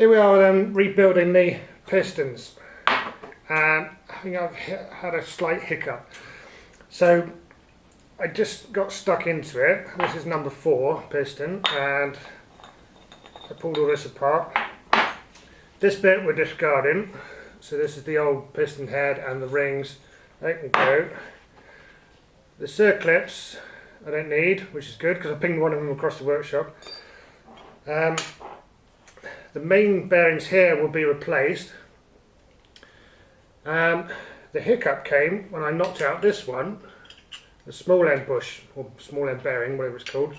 Here we are then, rebuilding the pistons, and I think I've had a slight hiccup. So I just got stuck into it. This is number 4 piston, and I pulled all this apart. This bit we're discarding, so this is the old piston head and the rings. They can go. The circlips I don't need, which is good because I pinged one of them across the workshop. The main bearings here will be replaced. The hiccup came when I knocked out this one, the small end bush, or small end bearing, whatever it's called.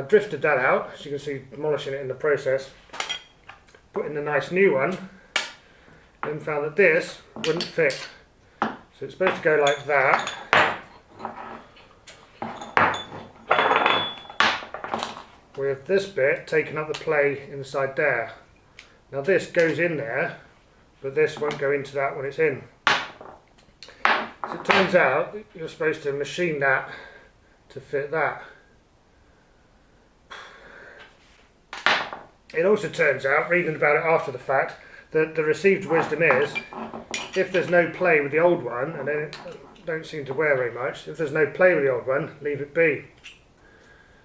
Drifted that out, as you can see, demolishing it in the process. Put in a nice new one, then found that this wouldn't fit. So it's supposed to go like that. With this bit taking up the play inside there. Now this goes in there, but this won't go into that when it's in. So it turns out you're supposed to machine that to fit that. It also turns out, reading about it after the fact, that the received wisdom is, if there's no play with the old one, and then it don't seem to wear very much, if there's no play with the old one, leave it be.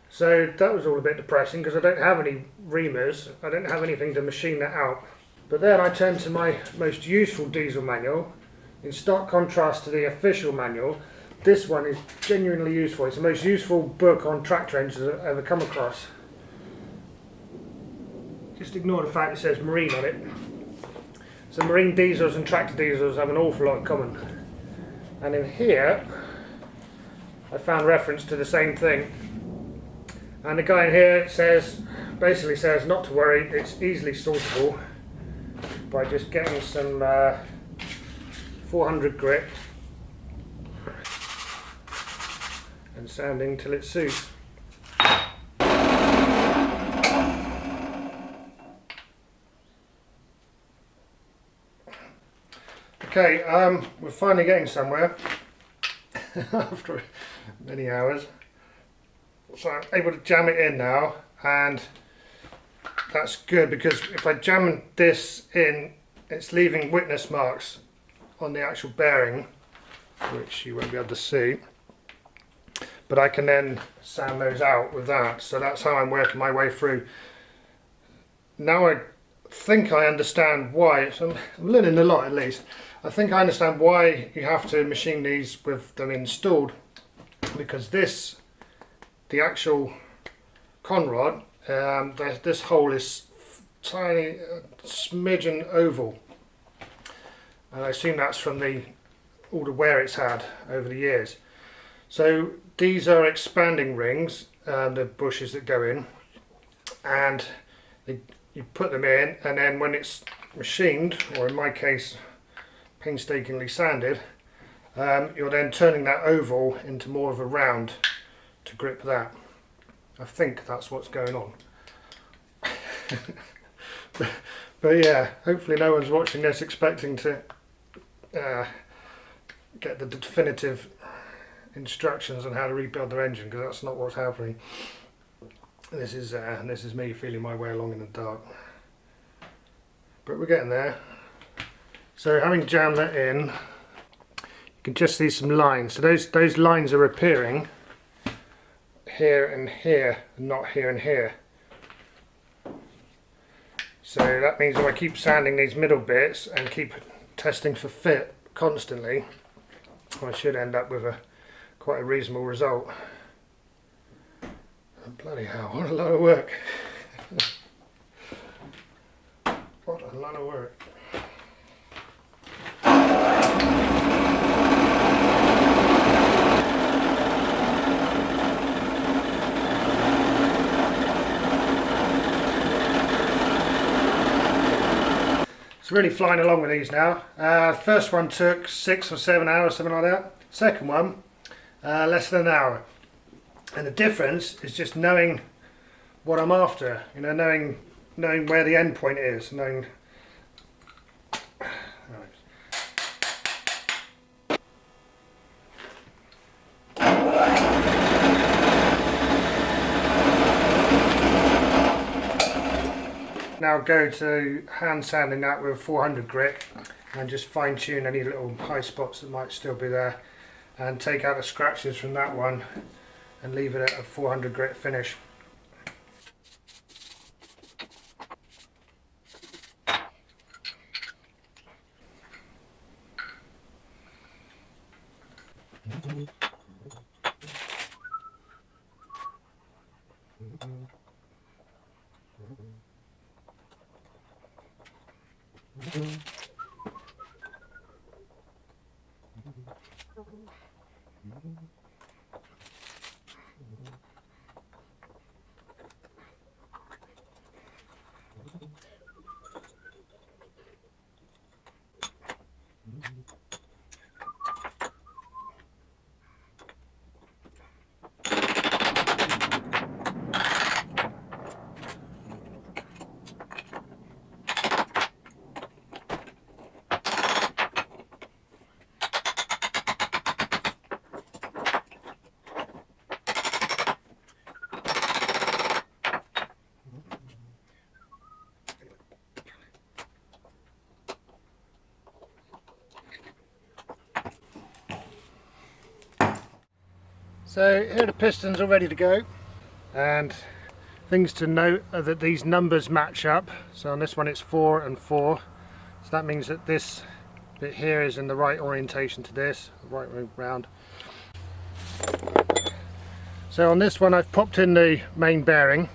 So that was all a bit depressing because I don't have any reamers, I don't have anything to machine that out. But then I turned to my most useful diesel manual. In stark contrast to the official manual, this one is genuinely useful. It's the most useful book on tractor engines I've ever come across. Just ignore the fact it says marine on it. So marine diesels and tractor diesels have an awful lot in common. And in here, I found reference to the same thing. And the guy in here basically says not to worry, it's easily sortable by just getting some 400 grit and sanding till it suits. Okay, we're finally getting somewhere after many hours. So I'm able to jam it in now, and that's good because if I jam this in, it's leaving witness marks on the actual bearing, which you won't be able to see. But I can then sand those out with that, so that's how I'm working my way through. Now I think I understand why, so I'm learning a lot at least. I think I understand why you have to machine these with them installed, because the actual conrod, this hole is tiny, smidgen oval, and I assume that's from all the wear it's had over the years. So these are expanding rings, the bushes that go in, and you put them in, and then when it's machined, or in my case painstakingly sanded, you're then turning that oval into more of a round to grip that. I think that's what's going on. but yeah, hopefully no one's watching this expecting to get the definitive instructions on how to rebuild their engine, because that's not what's happening. This is me feeling my way along in the dark. But we're getting there. So having jammed that in, you can just see some lines. So those lines are appearing here and here, and not here and here. So that means if I keep sanding these middle bits and keep testing for fit constantly, I should end up with quite a reasonable result. Bloody hell, what a lot of work. What a lot of work. It's really flying along with these now. First one took 6 or 7 hours, something like that. Second one, less than an hour. And the difference is just knowing what I'm after, you know, knowing where the end point is, knowing. now go to hand sanding that with 400 grit and just fine tune any little high spots that might still be there, and take out the scratches from that one and leave it at a 400 grit finish. So here are the pistons all ready to go, and things to note are that these numbers match up. So on this one it's 4 and 4, so that means that this bit here is in the right orientation to this, right way round. So on this one I've popped in the main bearing.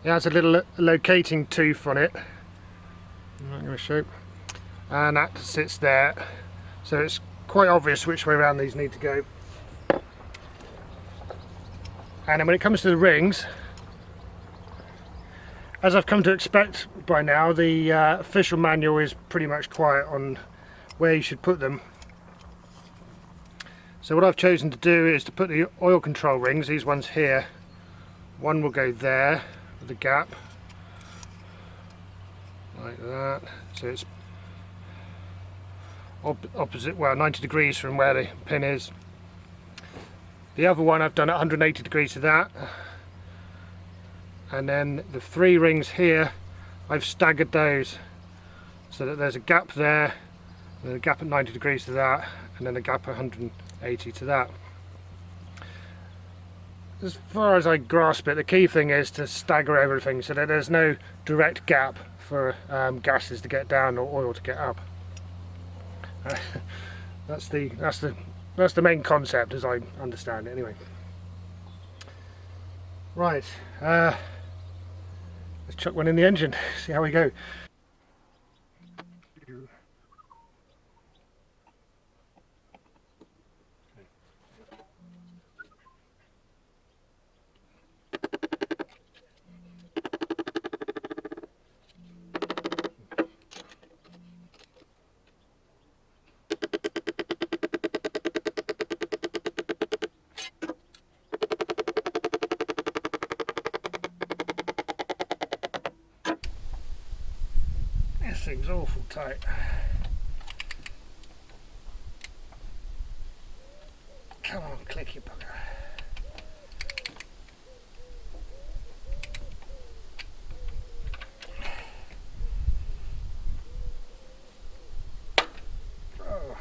It has a little locating tooth on it, I'm not going to show, and that sits there, so it's quite obvious which way around these need to go. And then when it comes to the rings, as I've come to expect by now, the official manual is pretty much quiet on where you should put them. So what I've chosen to do is to put the oil control rings, these ones here, one will go there with a gap, like that, so it's opposite, well, 90 degrees from where the pin is. The other one I've done at 180 degrees to that, and then the 3 rings here I've staggered those so that there's a gap there, and then a gap at 90 degrees to that, and then a gap at 180 to that. As far as I grasp it, the key thing is to stagger everything so that there's no direct gap for gases to get down or oil to get up. That's the main concept as I understand it anyway. Right, let's chuck one in the engine, see how we go. This thing's awful tight. Come on, click your bugger. Oh,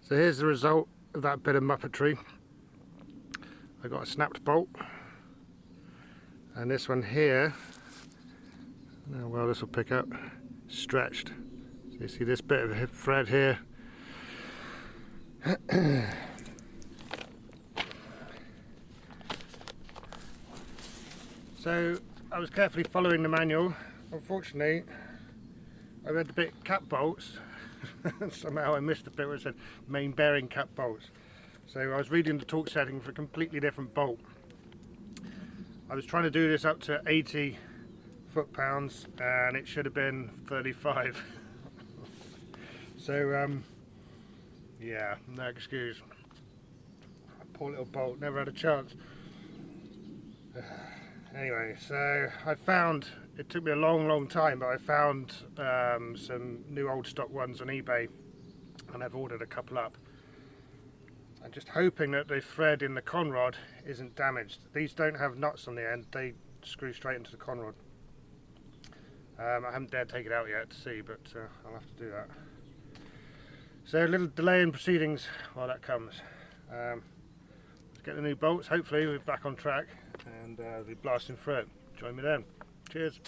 so here's the result of that bit of muppetry. I got a snapped bolt, and this one here, oh, well, this will pick up, stretched. So you see this bit of thread here. So I was carefully following the manual. Unfortunately, I read the bit cap bolts. Somehow I missed the bit where it said main bearing cap bolts. So I was reading the torque setting for a completely different bolt. I was trying to do this up to 80 foot-pounds and it should have been 35. So yeah, no excuse. Poor little bolt, never had a chance. Anyway, so I found, it took me a long time, but I found some new old stock ones on eBay, and I've ordered a couple up. I'm just hoping that the thread in the conrod isn't damaged. These don't have nuts on the end, they screw straight into the conrod. I haven't dared take it out yet to see, but I'll have to do that. So a little delay in proceedings while that comes. Let's get the new bolts. Hopefully we're back on track and we'll be blasting through it. Join me then. Cheers.